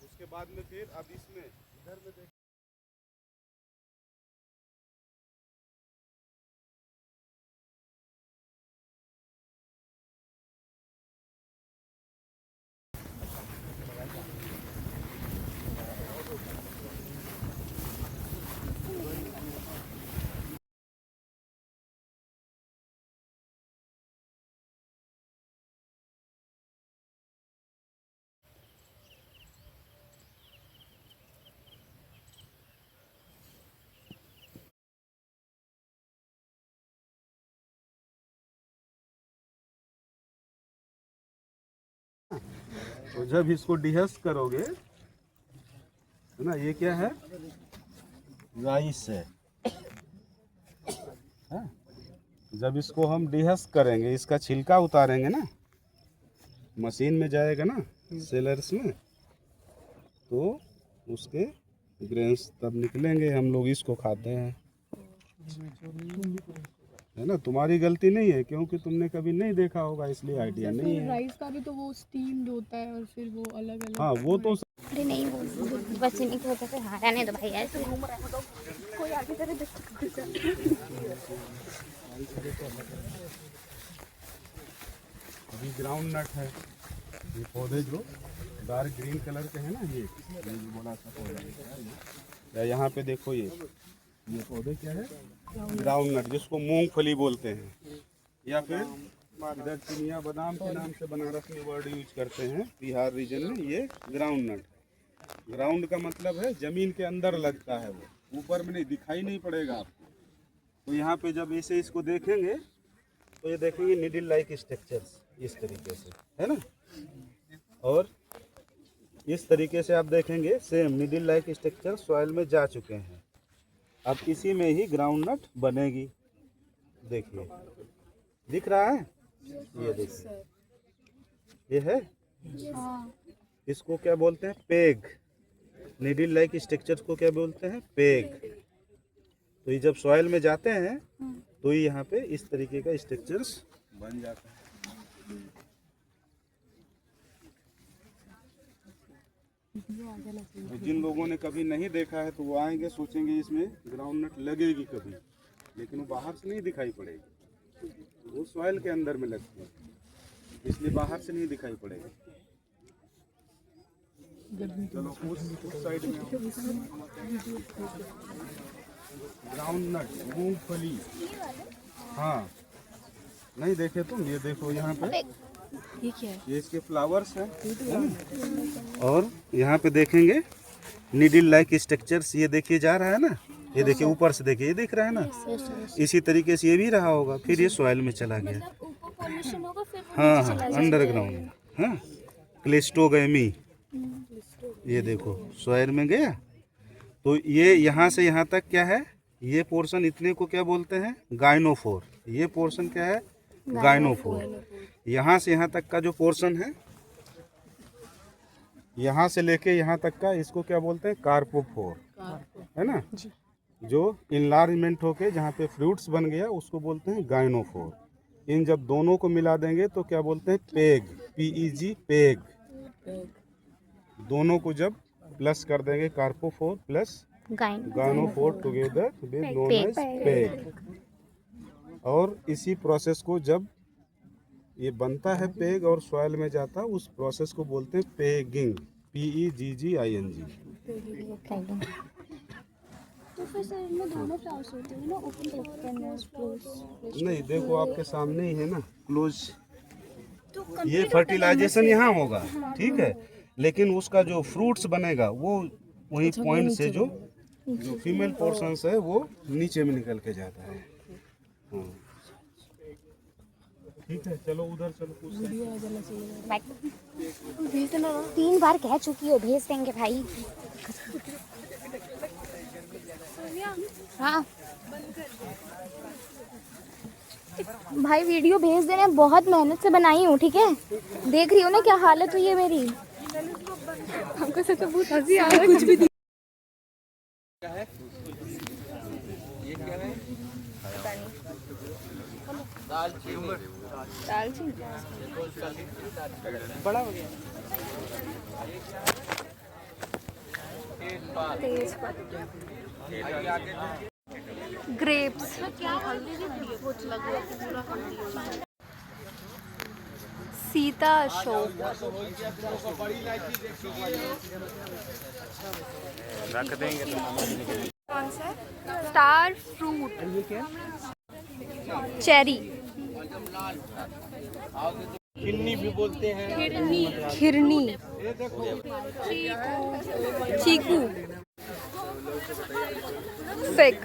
उसके बाद में फिर अब इसमें इधर में देख तो जब इसको डिहस करोगे है ना, ये क्या है, राइस है। जब इसको हम डिहस करेंगे, इसका छिलका उतारेंगे ना, मशीन में जाएगा ना सेलर्स में, तो उसके ग्रेन्स तब निकलेंगे, हम लोग इसको खाते हैं, है ना। तुम्हारी गलती नहीं है क्योंकि तुमने कभी नहीं देखा होगा, इसलिए आइडिया नहीं है। राइस का भी तो वो स्टीम्ड होता है और फिर वो अलग अलग। हाँ वो तो अरे नहीं, वो बच्चे नहीं होता फिर। हाँ रहने दो भाई, ऐसे घूम रहा है कोई आगे करे। अभी ग्राउंड नट है, ये पौधे जो डार्क ग्रीन कलर के हैं ना, ये बड़ा सा पौधा है। या यहाँ पे देखो, ये पौधे क्या है, ग्राउंड नट, जिसको मूंगफली बोलते हैं, या फिर इधर चिनिया बादाम के नाम से बनारस में वर्ड यूज करते हैं, बिहार रीजन में। ये ग्राउंड नट, ग्राउंड का मतलब है जमीन के अंदर लगता है, वो ऊपर में नहीं, दिखाई नहीं पड़ेगा आपको। तो यहाँ पे जब ऐसे इसको देखेंगे तो ये देखेंगे निडल लाइक स्ट्रक्चर्स इस तरीके से, है ना। और इस तरीके से आप देखेंगे same needle like structure soil में जा चुके हैं। अब इसी में ही ग्राउंड नट बनेगी। देखिए दिख रहा है, ये देखिए, ये है, इसको क्या बोलते हैं, पेग। निडल लाइक स्ट्रक्चर को क्या बोलते हैं, पेग। तो ये जब सॉइल में जाते हैं तो यहाँ पे इस तरीके का स्ट्रक्चर्स बन जाता है। तो जिन लोगों ने कभी नहीं देखा है तो वो आएंगे, सोचेंगे इसमें ग्राउंड नट लगेगी कभी, लेकिन वो बाहर से नहीं दिखाई पड़ेगी, वो सॉइल के अंदर में लगती है, इसलिए बाहर से नहीं दिखाई पड़ेगी। चलो उस साइड में ग्राउंड नट, मूंगफली। हाँ नहीं देखे तुम, ये देखो यहाँ पे, ये क्या है? ये इसके फ्लावर्स हैं। और यहाँ पे देखेंगे निडल लाइक स्ट्रक्चर्स, ये देखिए जा रहा है ना, ये देखिए ऊपर से देखिए, ये दिख रहा है ना, इसी तरीके से ये भी रहा होगा, फिर ये सॉइल में चला गया। हाँ हाँ अंडरग्राउंड, हाँ क्लेस्टोगैमी, ये देखो सॉइल में गया। तो ये यहाँ से यहाँ तक क्या है, ये पोर्शन इतने को क्या बोलते हैं, गाइनोफोर। ये पोर्शन क्या है, गाइनोफोर। यहाँ से यहाँ तक का जो पोर्शन है, यहाँ से लेके यहाँ तक का, इसको क्या बोलते हैं, कार्पोफोर, है ना। जो इनलार्जमेंट होके जहाँ पे फ्रूट्स बन गया उसको बोलते हैं गाइनोफोर। इन जब दोनों को मिला देंगे तो क्या बोलते हैं, पेग, PEG, पेग। दोनों को जब प्लस कर देंगे, carpophore plus gynophore together with known as peg. और इसी प्रोसेस को जब ये बनता है पेग और सॉइल में जाता है, उस प्रोसेस को बोलते हैं पेगिंग, PEGGING। तो फिर सर इनमें दोनों फ्लावर्स होते हैं ना, ओपन नहीं देखो आपके सामने ही है ना, क्लोज। ये फर्टिलाइजेशन यहाँ होगा, ठीक है, लेकिन उसका जो फ्रूट्स बनेगा वो वही पॉइंट से जो फीमेल पोर्शंस है वो नीचे में निकल के जाता है। हाँ ठीक है, चलो उधर चलो। भेज देना, 3 बार कह चुकी हो, भेज देंगे भाई। हाँ भाई वीडियो भेज देना, बहुत मेहनत से बनाई हूँ, ठीक है, देख रही हो ना क्या हालत हुई है मेरी। हमको सच में बहुत हंसी आ रहा है कुछ भी दिख- दालचीनी बड़ा हो गया तेज ग्रेप्स सीता अशोक रख देंगे कौन सा स्टार फ्रूट चेरी किन्नी भी बोलते हैं। खिरनी चीकू फिग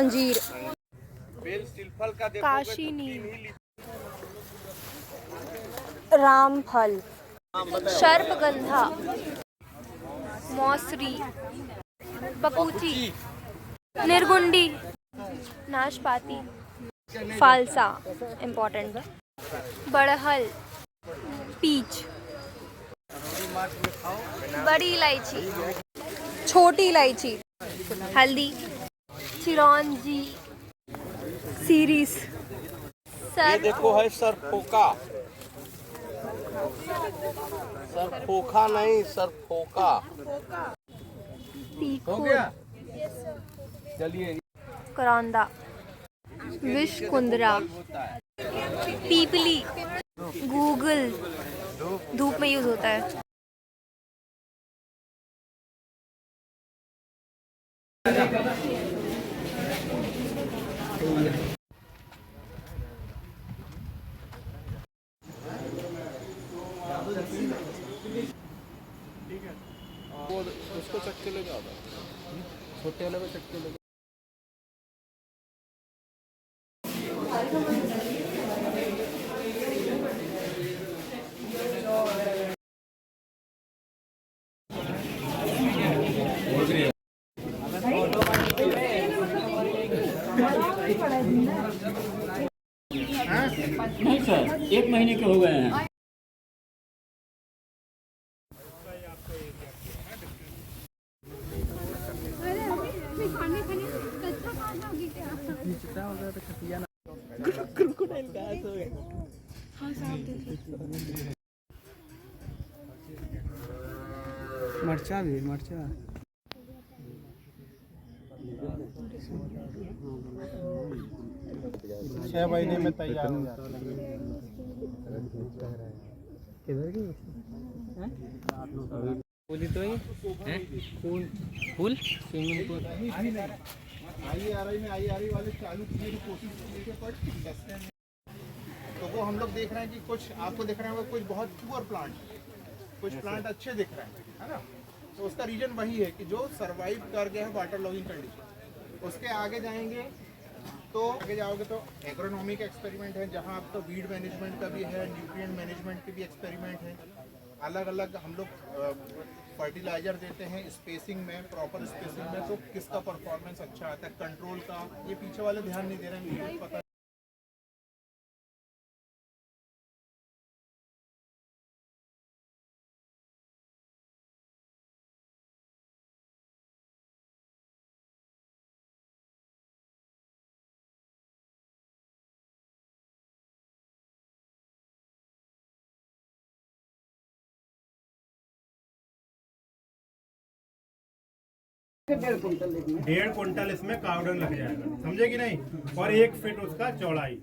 अंजीर काशी नीम रामफल सर्पगंधा मौसरी बकूची निर्गुंडी नाशपाती फालसा इम्पोर्टेंट बड़हल पीच बड़ी इलायची छोटी इलायची हल्दी चिरौंजी सीरीस ये देखो है सरफोका, सरफोका नहीं सरफोका। चलिए करौंदा विष कुंदरा पीपली गूगल धूप में यूज होता है उसको चक्के ले जाओ, छोटे वाले में चक्के ले। नहीं सर, 1 महीने के हो गए हैं। मरचा भी मरचा 6 महीने में तैयार हो जाता है। बोली तो है फूल फूल स्विमिंग पूल आई वाले चालू करने की कोशिश कीजिए पर तो वो हम लोग देख रहे हैं कि कुछ आपको दिख रहा है कुछ बहुत पुअर प्लांट, कुछ प्लांट अच्छे दिख रहे हैं, है ना। तो उसका रीजन वही है कि जो सरवाइव कर गया है वाटर लॉगिंग कंडीशन। उसके आगे जाएंगे तो आगे जाओगे तो एग्रोनॉमी का एक्सपेरिमेंट है, जहाँ आपका वीड मैनेजमेंट का भी है, न्यूट्रिएंट मैनेजमेंट के भी एक्सपेरिमेंट है। अलग अलग हम लोग फर्टिलाइजर देते हैं स्पेसिंग में, प्रॉपर स्पेसिंग में, तो किसका परफॉर्मेंस अच्छा आता है, कंट्रोल का। ये पीछे वाले ध्यान नहीं दे रहे हैं, मुझे पता डेढ़ कुंटल इसमें कावडन लग जाएगा, समझे कि नहीं। और 1 फीट उसका चौड़ाई,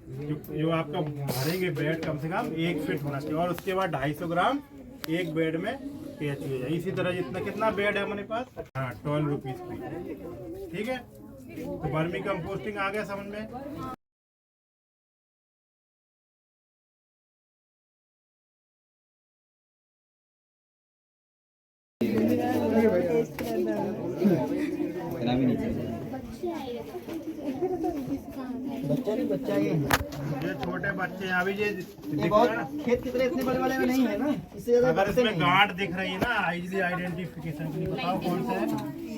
जो आपका भरेंगे बेड कम से कम 1 फीट होना चाहिए। और उसके बाद 250 ग्राम एक बेड में PH हो जाए। इसी तरह जितना कितना बेड है हमारे पास, हाँ 12 रुपीज़ की, ठीक है। तो वर्मी कंपोस्टिंग आ गया समझ में। ये छोटे बच्चे हैं अभी, ये बहुत खेत की तरह इतने बड़े वाले में नहीं है ना, इससे अगर इसमें गांठ दिख रही है ना, इजीली आइडेंटिफिकेशन के लिए बताओ कौन सा है।